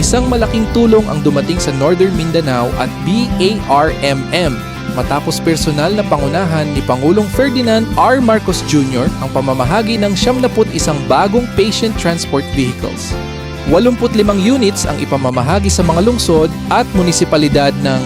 Isang malaking tulong ang dumating sa Northern Mindanao at BARMM matapos personal na pangunahan ni Pangulong Ferdinand R. Marcos Jr. ang pamamahagi ng 71 bagong patient transport vehicles. 85 units ang ipamamahagi sa mga lungsod at munisipalidad ng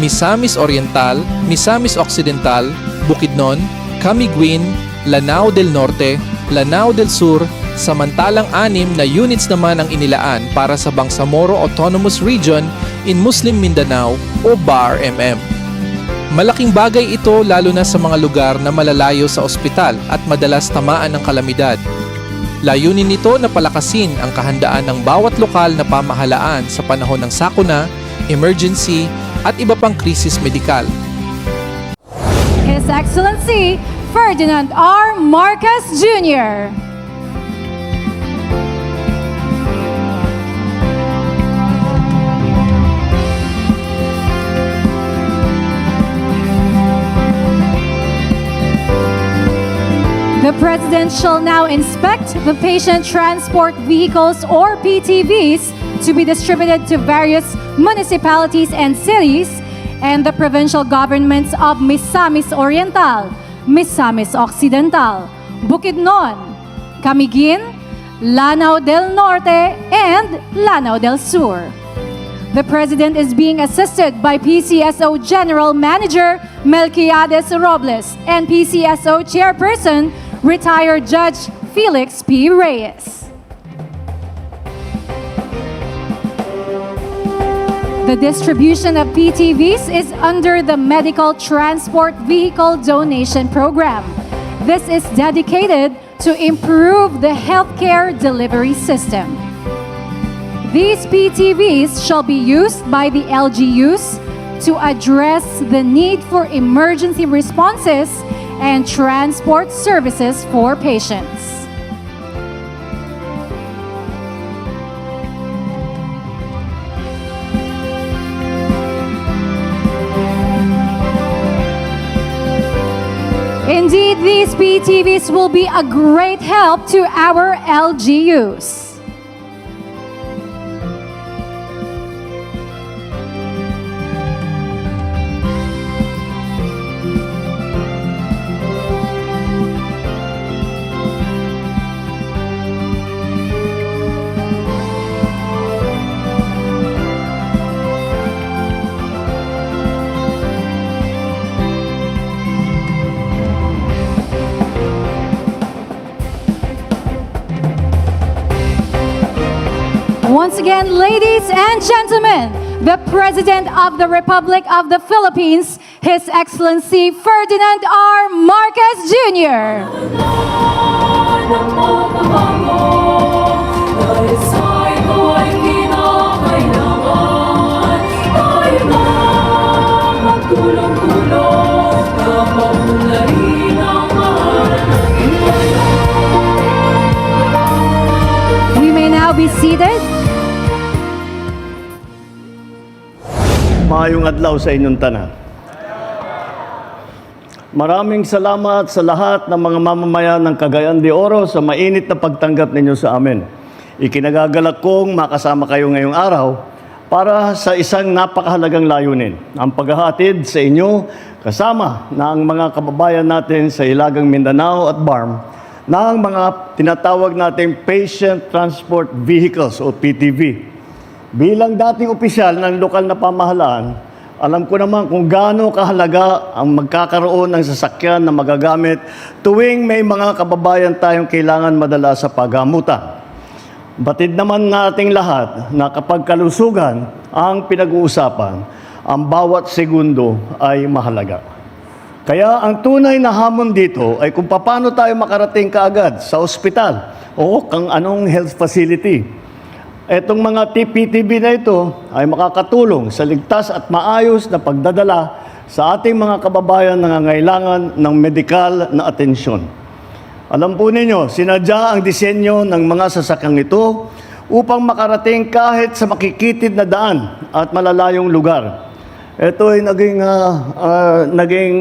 Misamis Oriental, Misamis Occidental, Bukidnon, Camiguin, Lanao del Norte, Lanao del Sur, samantalang 6 na units naman ang inilaan para sa Bangsamoro Autonomous Region in Muslim Mindanao o BARMM. Malaking bagay ito lalo na sa mga lugar na malalayo sa ospital at madalas tamaan ng kalamidad. Layunin nito na palakasin ang kahandaan ng bawat lokal na pamahalaan sa panahon ng sakuna, emergency at iba pang krisis medikal. His Excellency Ferdinand R. Marcos Jr. The President shall now inspect the patient transport vehicles or PTVs to be distributed to various municipalities and cities and the provincial governments of Misamis Oriental, Misamis Occidental, Bukidnon, Camiguin, Lanao del Norte, and Lanao del Sur. The President is being assisted by PCSO General Manager Melquiades Robles and PCSO Chairperson Retired Judge Felix P. Reyes. The distribution of PTVs is under the Medical Transport Vehicle Donation Program. This is dedicated to improve the healthcare delivery system. These PTVs shall be used by the LGUs to address the need for emergency responses and transport services for patients. Indeed, these PTVs will be a great help to our LGUs. Once again, ladies and gentlemen, the President of the Republic of the Philippines, His Excellency Ferdinand R. Marcos Jr. We may now be seated. Maayong adlaw sa inyong tanan. Maraming salamat sa lahat ng mga mamamayan ng Cagayan de Oro sa mainit na pagtanggap ninyo sa amin. Ikinagagalak kong makasama kayo ngayong araw para sa isang napakahalagang layunin, ang paghahatid sa inyo kasama ng mga kababayan natin sa Hilagang Mindanao at BARM ng mga tinatawag nating Patient Transport Vehicles o PTV. Bilang dating opisyal ng lokal na pamahalaan, alam ko naman kung gaano kahalaga ang magkakaroon ng sasakyan na magagamit tuwing may mga kababayan tayong kailangan madala sa paggamutan. Batid naman nating lahat na kapag kalusugan ang pinag-uusapan, ang bawat segundo ay mahalaga. Kaya ang tunay na hamon dito ay kung paano tayo makarating kaagad sa ospital o kang anong health facility. Etong mga PTV na ito ay makakatulong sa ligtas at maayos na pagdadala sa ating mga kababayan na nangangailangan ng medikal na atensyon. Alam po ninyo, sinadya ang disenyo ng mga sasakyang ito upang makarating kahit sa makikitid na daan at malalayong lugar. Ito ay naging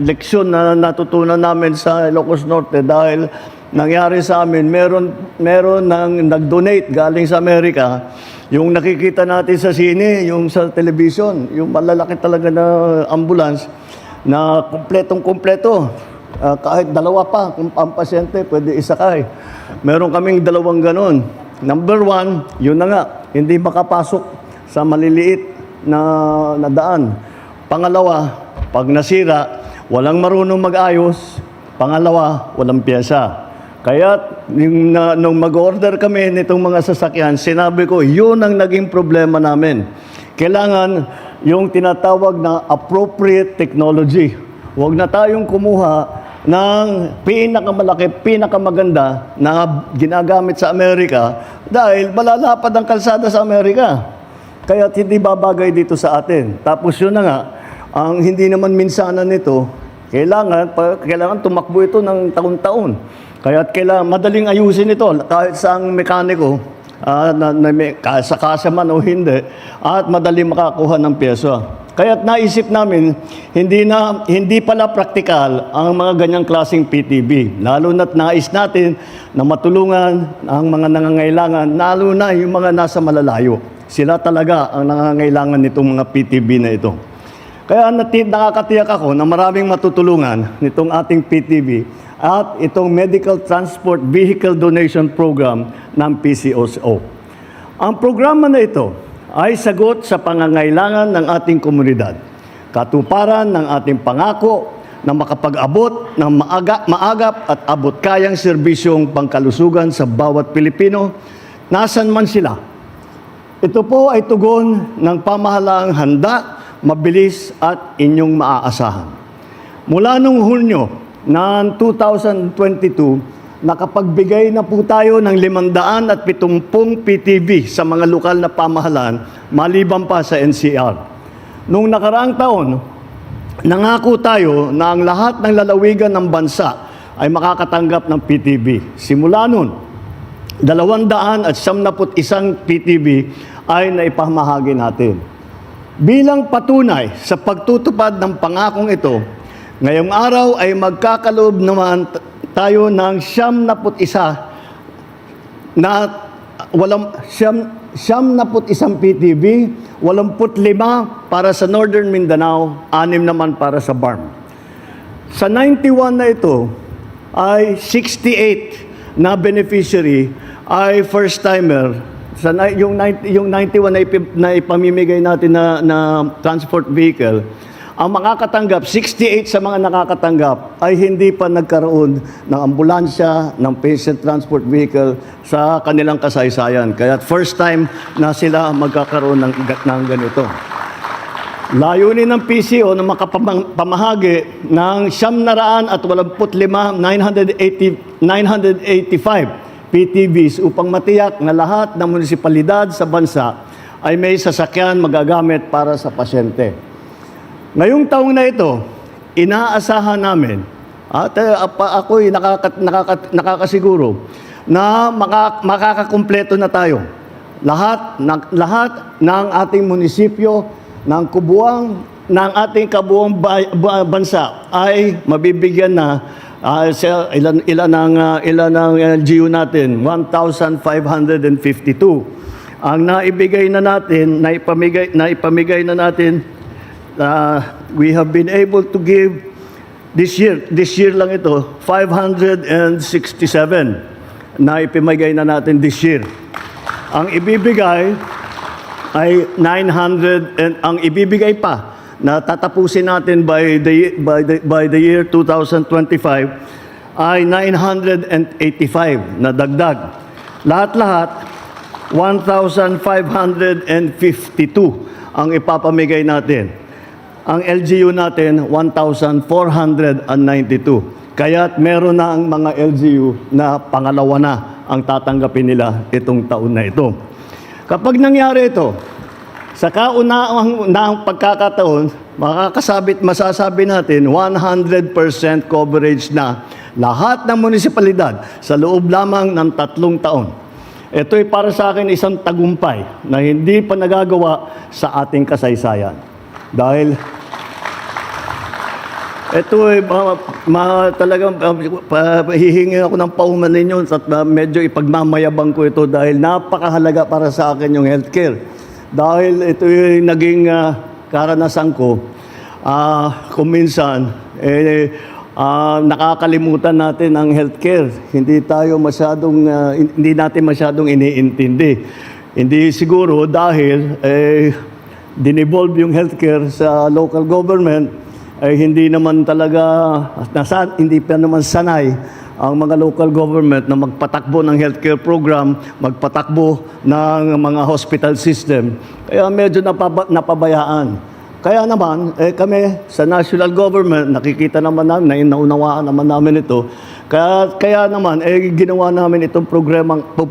leksyon na natutunan namin sa Ilocos Norte dahil nangyari sa amin, meron nang nag-donate galing sa Amerika, yung nakikita natin sa sine, yung sa television, yung malalaki talaga na ambulance, na kumpletong-kumpleto. Kahit dalawa pa, kung ang pasyente, pwede isakay. Meron kaming dalawang ganon. Number one, yun na nga, hindi makapasok sa maliliit na daan. Pangalawa, pag nasira, walang marunong mag-ayos. Pangalawa, walang pyesa. Kaya nung mag-order kami nitong mga sasakyan, sinabi ko, yun ang naging problema namin. Kailangan yung tinatawag na appropriate technology. Huwag na tayong kumuha ng pinakamalaki, pinakamaganda na ginagamit sa Amerika dahil malalapad ang kalsada sa Amerika. Kaya hindi babagay dito sa atin. Tapos yun na nga, ang hindi naman minsanan nito, kailangan tumakbo ito ng taon-taon. Kaya kailangan madaling ayusin ito kahit sa ang mekaniko, sa kasa man o hindi, at madaling makakuha ng pyesa. Kaya naisip namin, hindi pala praktikal ang mga ganyang klaseng PTV. Lalo na't nais natin na matulungan ang mga nangangailangan, lalo na yung mga nasa malalayo. Sila talaga ang nangangailangan nitong mga PTV na ito. Kaya nakakatiyak ako na maraming matutulungan nitong ating PTV at itong Medical Transport Vehicle Donation Program ng PCOSO. Ang programa na ito ay sagot sa pangangailangan ng ating komunidad. Katuparan ng ating pangako na makapag-abot ng maagap at abot-kayang serbisyong pangkalusugan sa bawat Pilipino, nasan man sila. Ito po ay tugon ng pamahalaang handa, mabilis at inyong maaasahan. Mula noong Hunyo ng 2022, nakapagbigay na po tayo ng 570 PTV sa mga lokal na pamahalaan, maliban pa sa NCR. Noong nakaraang taon, nangako tayo na ang lahat ng lalawigan ng bansa ay makakatanggap ng PTV. Simula noon, 271 PTV ay naipamahagi natin. Bilang patunay sa pagtutupad ng pangakong ito, ngayong araw ay magkakaloob naman tayo ng 71 PTV, 85 para sa Northern Mindanao, 6 naman para sa BARM. Sa 91 na ito ay 68 na beneficiary ay first-timer. Yung 91 na ipamimigay natin na transport vehicle, ang makakatanggap, 68 sa mga nakakatanggap ay hindi pa nagkaroon ng ambulansya, ng patient transport vehicle sa kanilang kasaysayan. Kaya first time na sila magkakaroon ng ganito. Layunin ng PCO na makapamahagi ng 985 PTVs upang matiyak na lahat ng munisipalidad sa bansa ay may sasakyan magagamit para sa pasyente. Ngayong taong na ito, inaasahan namin at ako'y nakakasiguro na makakakumpleto na tayo. Lahat ng ating munisipyo, ng ating kabuuang bansa ay mabibigyan na ilan ang LGU natin? 1,552. Ang naipamigay na natin, we have been able to give this year lang ito, 567 na ipamigay na natin this year. Ang ibibigay ay 900 and ang ibibigay pa na tatapusin natin by the year 2025 ay 985 na dagdag. Lahat-lahat 1,552 ang ipapamigay natin. Ang LGU natin 1,492. Kaya't meron na ang mga LGU na pangalawa na ang tatanggapin nila itong taon na ito. Kapag nangyari ito, sa kaunang pagkakataon, masasabi natin 100% coverage na lahat ng munisipalidad sa loob lamang ng 3 taon. Ito'y para sa akin isang tagumpay na hindi pa nagagawa sa ating kasaysayan. Dahil Ito talagang hihingi ako ng pauman ninyo at medyo ipagmamayabang ko ito dahil napakahalaga para sa akin yung healthcare. Dahil ito yung naging karanasan ko, kung minsan, nakakalimutan natin ang healthcare. Hindi natin masyadong iniintindi. Hindi siguro dahil dinevolve yung healthcare sa local government, ay hindi naman talaga, hindi pa naman sanay ang mga local government na magpatakbo ng healthcare program, magpatakbo ng mga hospital system. Kaya medyo napabayaan. Kaya naman, kami sa national government, nakikita naman namin, naunawaan naman namin ito. Kaya naman, ginawa namin itong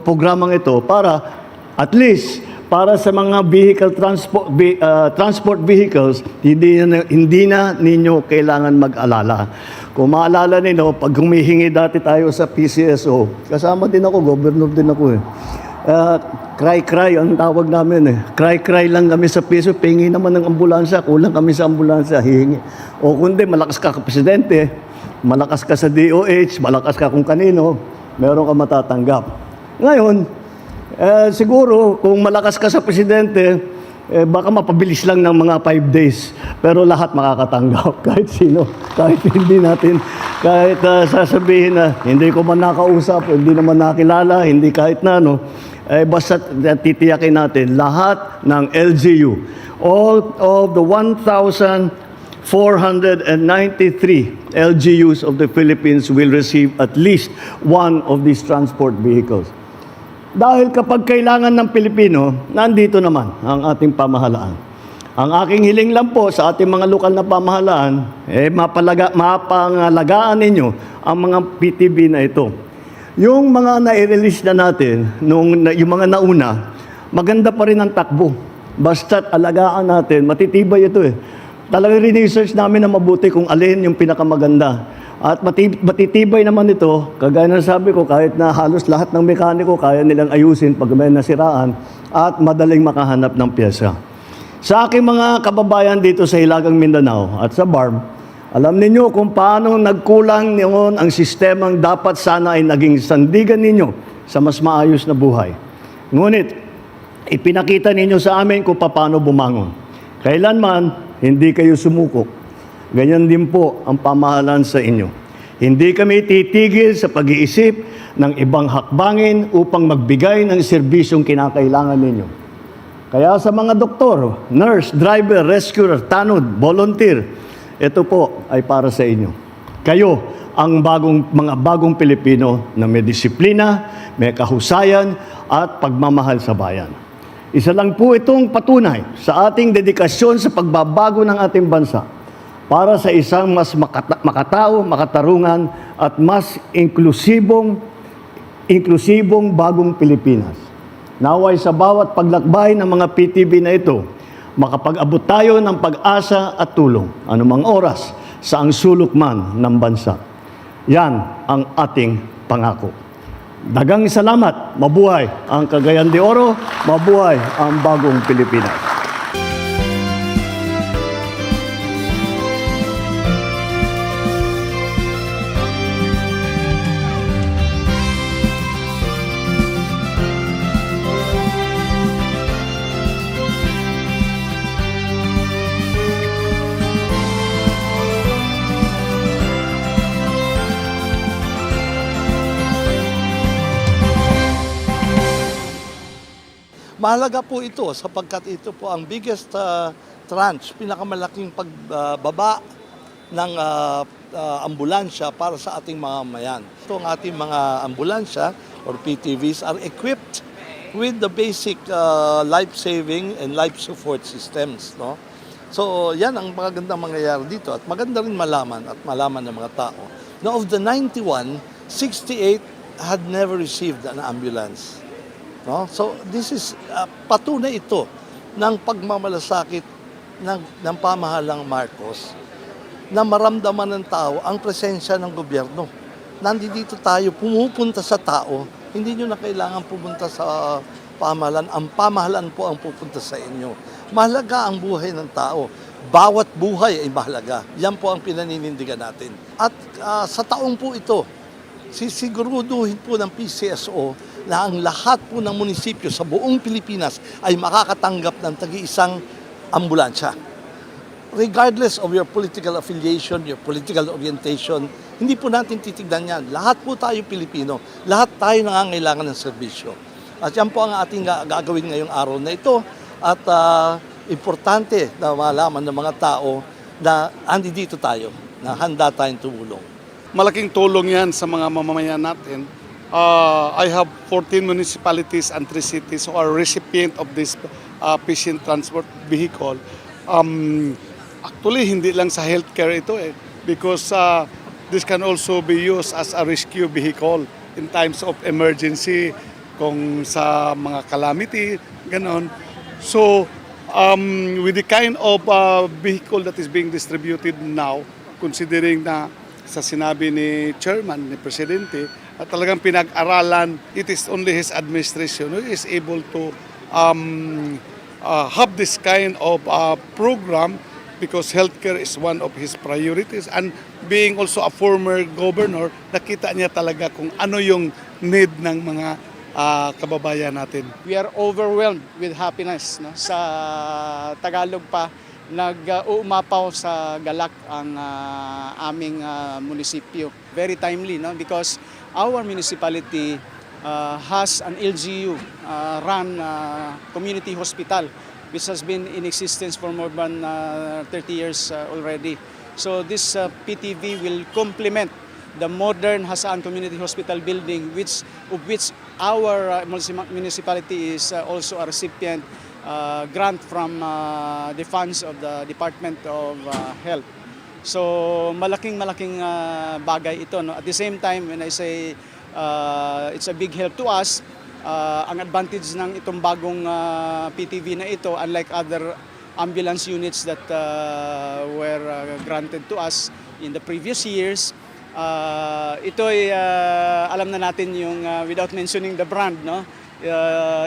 programang ito para at least para sa mga transport vehicles, hindi na ninyo kailangan mag-alala. Kung maalala ninyo, pag humihingi dati tayo sa PCSO, kasama din ako, governor din ako cry-cry ang tawag namin Cry-cry lang kami sa PCSO, pingi naman ng ambulansya, kulang kami sa ambulansya, hihingi. O kundi, malakas ka presidente, malakas ka sa DOH, malakas ka kung kanino, meron ka matatanggap. Ngayon, siguro, kung malakas ka sa presidente, baka mapabilis lang ng mga 5 days. Pero lahat makakatanggap, kahit sino. Kahit hindi natin, kahit sasabihin na hindi ko man nakausap, hindi naman nakilala, hindi kahit na, basta titiyakin natin, lahat ng LGU, all of the 1,493 LGUs of the Philippines will receive at least one of these transport vehicles. Dahil kapag kailangan ng Pilipino, nandito naman ang ating pamahalaan. Ang aking hiling lang po sa ating mga lokal na pamahalaan, mapangalagaan ninyo ang mga PTV na ito. Yung mga nai-release na natin, yung mga nauna, maganda pa rin ang takbo. Basta't alagaan natin, matitibay ito Talagang research namin na mabuti kung alin yung pinakamaganda. At matitibay naman ito, kagaya na sabi ko, kahit na halos lahat ng mekaniko kaya nilang ayusin pag may nasiraan at madaling makahanap ng pyesa. Sa aking mga kababayan dito sa Hilagang Mindanao at sa BARM, alam ninyo kung paano nagkulang noon ang sistemang dapat sana ay naging sandigan ninyo sa mas maayos na buhay. Ngunit, ipinakita ninyo sa amin kung paano bumangon. Kailanman, hindi kayo sumukok. Ganyan din po ang pamahalaan sa inyo. Hindi kami titigil sa pag-iisip ng ibang hakbangin upang magbigay ng serbisyong kinakailangan ninyo. Kaya sa mga doktor, nurse, driver, rescuer, tanod, volunteer, ito po ay para sa inyo. Kayo ang mga bagong Pilipino na may disiplina, may kahusayan at pagmamahal sa bayan. Isa lang po itong patunay sa ating dedikasyon sa pagbabago ng ating bansa para sa isang mas makatao, makatarungan at mas inklusibong bagong Pilipinas. Naway sa bawat paglakbay ng mga PTV na ito, makapag-abot tayo ng pag-asa at tulong, anumang oras, sa ang sulok man ng bansa. Yan ang ating pangako. Dagang salamat, mabuhay ang Cagayan de Oro, mabuhay ang bagong Pilipinas. Mahalaga po ito sapagkat ito po ang biggest tranche, pinakamalaking pagbaba ng ambulansya para sa ating mga mamayan. Ito ang ating mga ambulansya or PTVs are equipped with the basic life-saving and life support systems. No? So yan ang magandang mangyayari dito at maganda rin malaman ng mga tao. Now of the 91, 68 had never received an ambulance. No? So this is patunay ito ng pagmamalasakit ng pamahalang Marcos na maramdaman ng tao ang presensya ng gobyerno. Nandito tayo, pumupunta sa tao, hindi nyo na kailangan pumunta sa pamahalan. Ang pamahalan po ang pupunta sa inyo. Mahalaga ang buhay ng tao. bawat buhay ay mahalaga. Yan po ang pinaninindigan natin. At sa taong po ito, sisiguruduhin po ng PCSO na ang lahat po ng munisipyo sa buong Pilipinas ay makakatanggap ng tagi-isang ambulansya. Regardless of your political affiliation, your political orientation, hindi po natin titignan yan. Lahat po tayo Pilipino. Lahat tayo nangangailangan ng serbisyo. At yan po ang ating gagawin ngayong araw na ito. At importante na malaman ng mga tao na andito tayo, na handa tayong tumulong. Malaking tulong yan sa mga mamamayan natin. I have 14 municipalities and 3 cities who are recipient of this patient transport vehicle. Actually, hindi lang sa healthcare ito because this can also be used as a rescue vehicle in times of emergency, kung sa mga calamity, ganon. So, with the kind of vehicle that is being distributed now, considering na sa sinabi ni Chairman, ni Presidente, at talagang pinag-aralan, it is only his administration who is able to have this kind of program because healthcare is one of his priorities. And being also a former governor, nakita niya talaga kung ano yung need ng mga kababayan natin. We are overwhelmed with happiness. No? Sa Tagalog pa, nag-uumapaw sa galak ang aming munisipyo. Very timely, no? Because our municipality has an LGU run community hospital which has been in existence for more than 30 years already. So this PTV will complement the modern Hasaan Community Hospital building, of which our municipality is also a recipient grant from the funds of the Department of Health. So malaking bagay ito. No? At the same time, when I say it's a big help to us, ang advantage ng itong bagong PTV na ito, unlike other ambulance units that were granted to us in the previous years, ito ay alam na natin yung without mentioning the brand, no?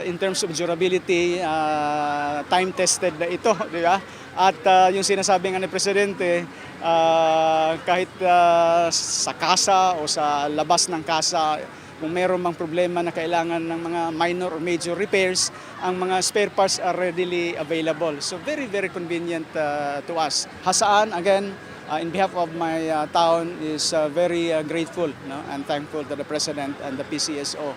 In terms of durability, time tested na ito, di ba? At yung sinasabi nga ni Presidente, kahit sa kasa o sa labas ng kasa, kung mayroon mang problema na kailangan ng mga minor or major repairs, ang mga spare parts are readily available. So very convenient to us. Hasaan, again, in behalf of my town, is very grateful, no, and thankful to the President and the PCSO.